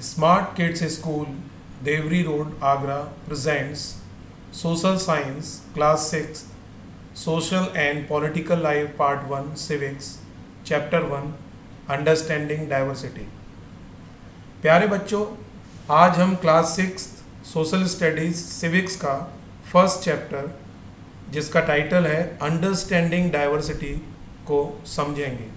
Smart Kids School, Devri Road, Agra presents Social Science, Class 6th, Social and Political Life Part 1, Civics, Chapter 1, Understanding Diversity. प्यारे बच्चों, आज हम class 6th social studies civics का first chapter जिसका title है understanding diversity को समझेंगे.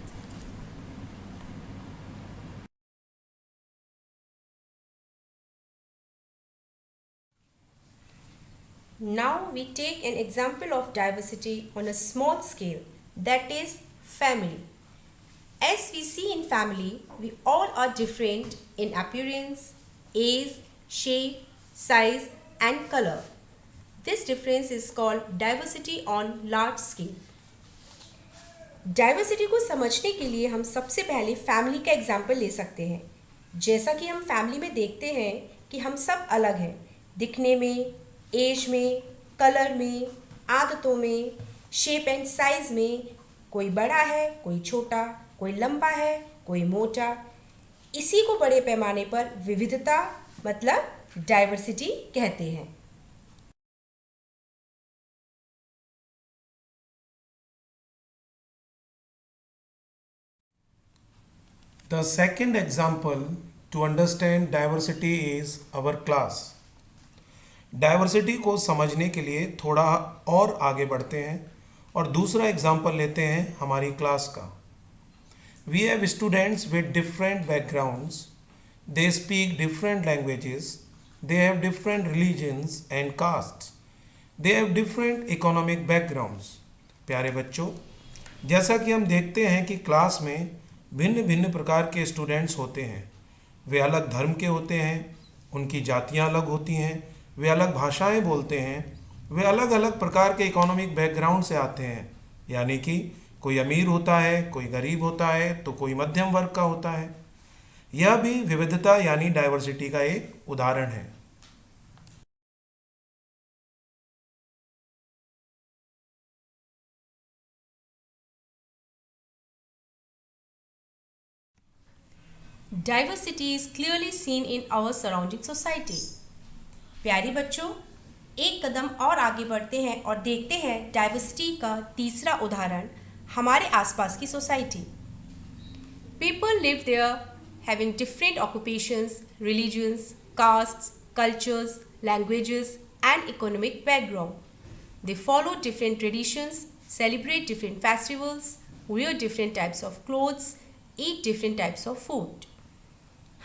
Now we take an example of diversity on a small scale, that is family. As we see in family, we all are different in appearance, age, shape, size and color. This difference is called diversity on large scale. Diversity को समझने के लिए हम सबसे पहले family का example ले सकते हैं. जैसा कि हम फैमिली में देखते हैं कि हम सब अलग हैं, दिखने में, एज में, कलर में, आदतों में, शेप एंड साइज में. कोई बड़ा है, कोई छोटा, कोई लंबा है, कोई मोटा. इसी को बड़े पैमाने पर विविधता मतलब डाइवर्सिटी कहते हैं. The second example to understand diversity is our class. Diversity को समझने के लिए थोड़ा और आगे बढ़ते हैं और दूसरा एग्जाम्पल लेते हैं हमारी क्लास का. We have students with different backgrounds, they speak different languages, they have different religions and castes, they have different economic backgrounds. प्यारे बच्चों, जैसा कि हम देखते हैं कि क्लास में भिन्न भिन्न प्रकार के स्टूडेंट्स होते हैं. वे अलग धर्म के होते हैं, उनकी जातियाँ अलग होती हैं, वे अलग भाषाएं बोलते हैं, वे अलग अलग प्रकार के इकोनॉमिक बैकग्राउंड से आते हैं. यानी कि कोई अमीर होता है, कोई गरीब होता है, तो कोई मध्यम वर्ग का होता है. यह भी विविधता यानी डाइवर्सिटी का एक उदाहरण है. Diversity is clearly seen in our surrounding society. प्यारे बच्चों, एक कदम और आगे बढ़ते हैं और देखते हैं डाइवर्सिटी का तीसरा उदाहरण हमारे आसपास की society. People live there having different occupations, religions, castes, cultures, languages and economic background. They follow different traditions, celebrate different festivals, wear different types of clothes, eat different types of food.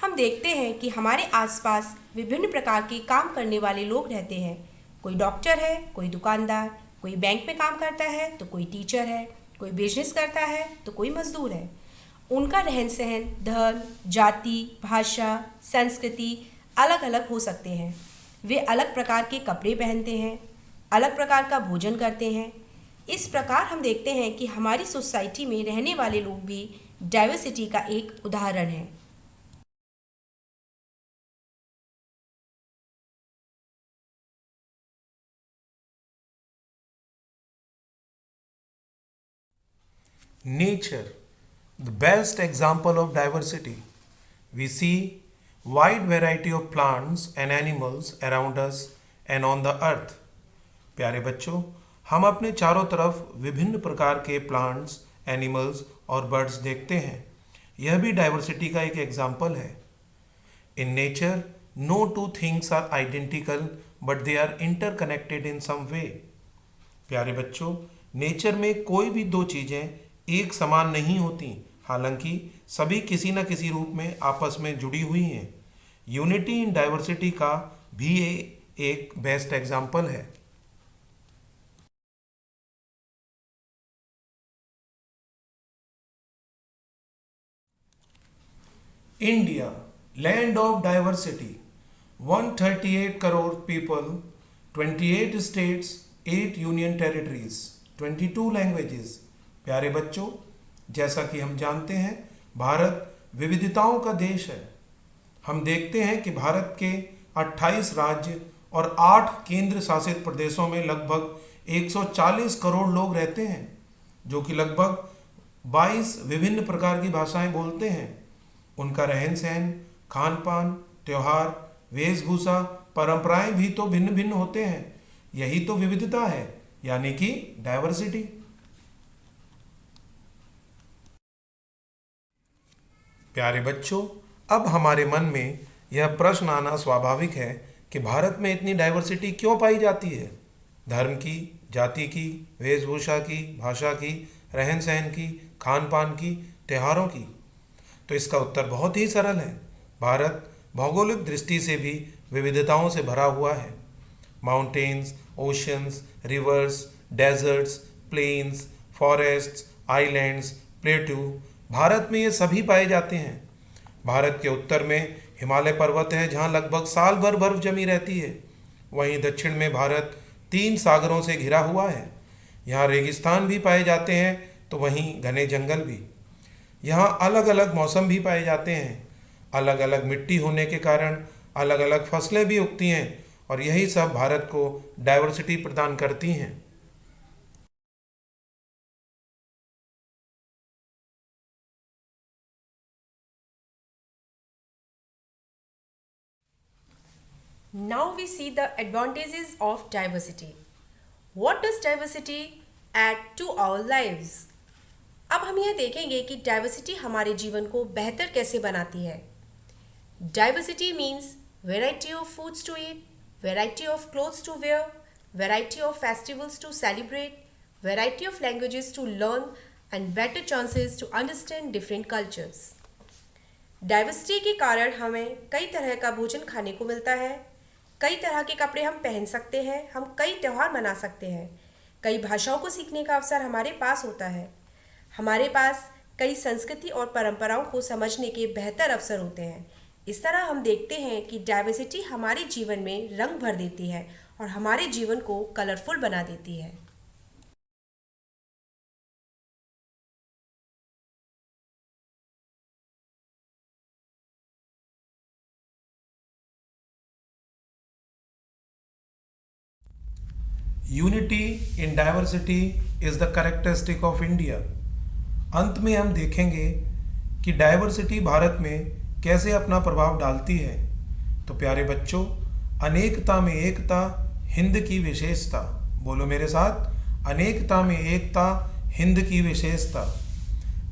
हम देखते हैं कि हमारे आसपास विभिन्न प्रकार के काम करने वाले लोग रहते हैं. कोई डॉक्टर है, कोई दुकानदार, कोई बैंक में काम करता है तो कोई टीचर है, कोई बिजनेस करता है तो कोई मजदूर है. उनका रहन सहन, धर्म, जाति, भाषा, संस्कृति अलग अलग हो सकते हैं. वे अलग प्रकार के कपड़े पहनते हैं, अलग प्रकार का भोजन करते हैं. इस प्रकार हम देखते हैं कि हमारी सोसाइटी में रहने वाले लोग भी डाइवर्सिटी का एक उदाहरण है. Nature, the best example of diversity. We see wide variety of plants and animals around us and on the earth. प्यारे बच्चों, हम अपने चारों तरफ विभिन्न प्रकार के प्लांट्स, एनिमल्स और बर्ड्स देखते हैं. यह भी डाइवर्सिटी का एक एग्जाम्पल है. In nature, no two things are identical but they are interconnected in some way. प्यारे बच्चों, नेचर में कोई भी दो चीज़ें एक समान नहीं होती, हालांकि सभी किसी न किसी रूप में आपस में जुड़ी हुई हैं. यूनिटी इन डाइवर्सिटी का भी एक बेस्ट एग्जाम्पल है. India, land of diversity. 138 crore people, 28 states, 8 union territories, 22 languages. प्यारे बच्चों, जैसा कि हम जानते हैं, भारत विविधताओं का देश है. हम देखते हैं कि भारत के 28 राज्य और 8 केंद्र शासित प्रदेशों में लगभग 140 करोड़ लोग रहते हैं, जो कि लगभग 22 विभिन्न प्रकार की भाषाएं बोलते हैं. उनका रहन सहन, खान पान, त्योहार, वेशभूषा, परंपराएं भी तो भिन्न भिन्न होते हैं। यही तो विविधता है, यानी कि डाइवर्सिटी। प्यारे बच्चों, अब हमारे मन में यह प्रश्न आना स्वाभाविक है कि भारत में इतनी डाइवर्सिटी क्यों पाई जाती है? धर्म की, जाति की, वेशभूषा की, भाषा की, रहन सहन की, खान पान की, त्योहारों की। तो इसका उत्तर बहुत ही सरल है। भारत भौगोलिक दृष्टि से भी विविधताओं से भरा हुआ है। Mountains, oceans, rivers, deserts, plains, forests, islands, plateau, Bharat में ये सभी पाए जाते हैं। भारत के उत्तर में हिमालय पर्वत है, जहाँ लगभग साल भर बर्फ जमी रहती है। वहीं दक्षिण में भारत 3 सागरों से घिरा हुआ है। यहाँ रेगिस्तान भी पाए जाते हैं, तो वहीं घने जंगल भी। यहाँ अलग अलग मौसम भी पाए जाते हैं। अलग अलग मिट्टी होने के कारण अलग अलग फसलें भी उगती हैं, और यही सब भारत को डाइवर्सिटी प्रदान करती हैं। Now we see the advantages of diversity. What does diversity add to our lives? अब हम यह देखेंगे कि डाइवर्सिटी हमारे जीवन को बेहतर कैसे बनाती है। Diversity means variety of foods to eat, variety of clothes to wear, variety of festivals to celebrate, variety of languages to learn and better chances to understand different cultures. Diversity के कारण हमें कई तरह का भोजन खाने को मिलता है, कई तरह के कपड़े हम पहन सकते हैं, हम कई त्यौहार मना सकते हैं, कई भाषाओं को सीखने का अवसर हमारे पास होता है, हमारे पास कई संस्कृति और परंपराओं को समझने के बेहतर अवसर होते हैं। इस तरह हम देखते हैं कि डाइवर्सिटी हमारे जीवन में रंग भर देती है और हमारे जीवन को कलरफुल बना देती है। Unity in diversity is the characteristic of India. अंत में हम देखेंगे कि डाइवर्सिटी भारत में कैसे अपना प्रभाव डालती है। तो प्यारे बच्चों, अनेकता में एकता, हिंद की विशेषता। बोलो मेरे साथ, अनेकता में एकता, हिंद की विशेषता।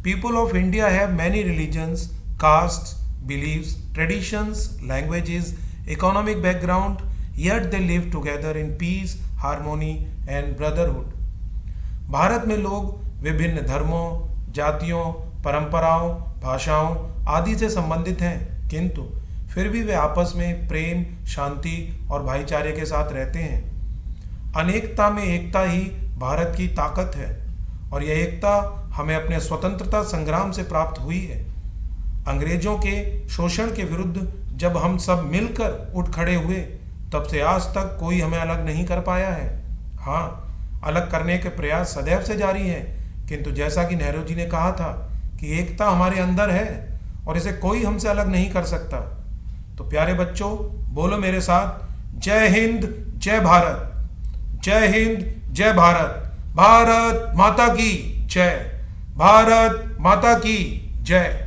People of India have many religions, castes, beliefs, traditions, languages, economic background, yet they live together in peace, harmony and brotherhood। Bharat में लोग विभिन्न धर्मों, जातियों, परंपराओं, भाषाओं आदि से संबंधित हैं, किंतु फिर भी वे आपस में प्रेम, शांति और भाईचारे के साथ रहते हैं। अनेकता में एकता ही भारत की ताकत है, और यह एकता हमें अपने स्वतंत्रता संग्राम से प्राप्त हुई है। अंग्रेजों के शोषण के विरुद्ध जब हम सब मिलकर उठ खड़े हुए, तब से आज तक कोई हमें अलग नहीं कर पाया है। हाँ, अलग करने के प्रयास सदैव से जारी हैं, किंतु जैसा कि नेहरू जी ने कहा था कि एकता हमारे अंदर है और इसे कोई हमसे अलग नहीं कर सकता। तो प्यारे बच्चों, बोलो मेरे साथ, जय हिंद, जय भारत। जय हिंद, जय भारत। भारत माता की जय। भारत माता की जय।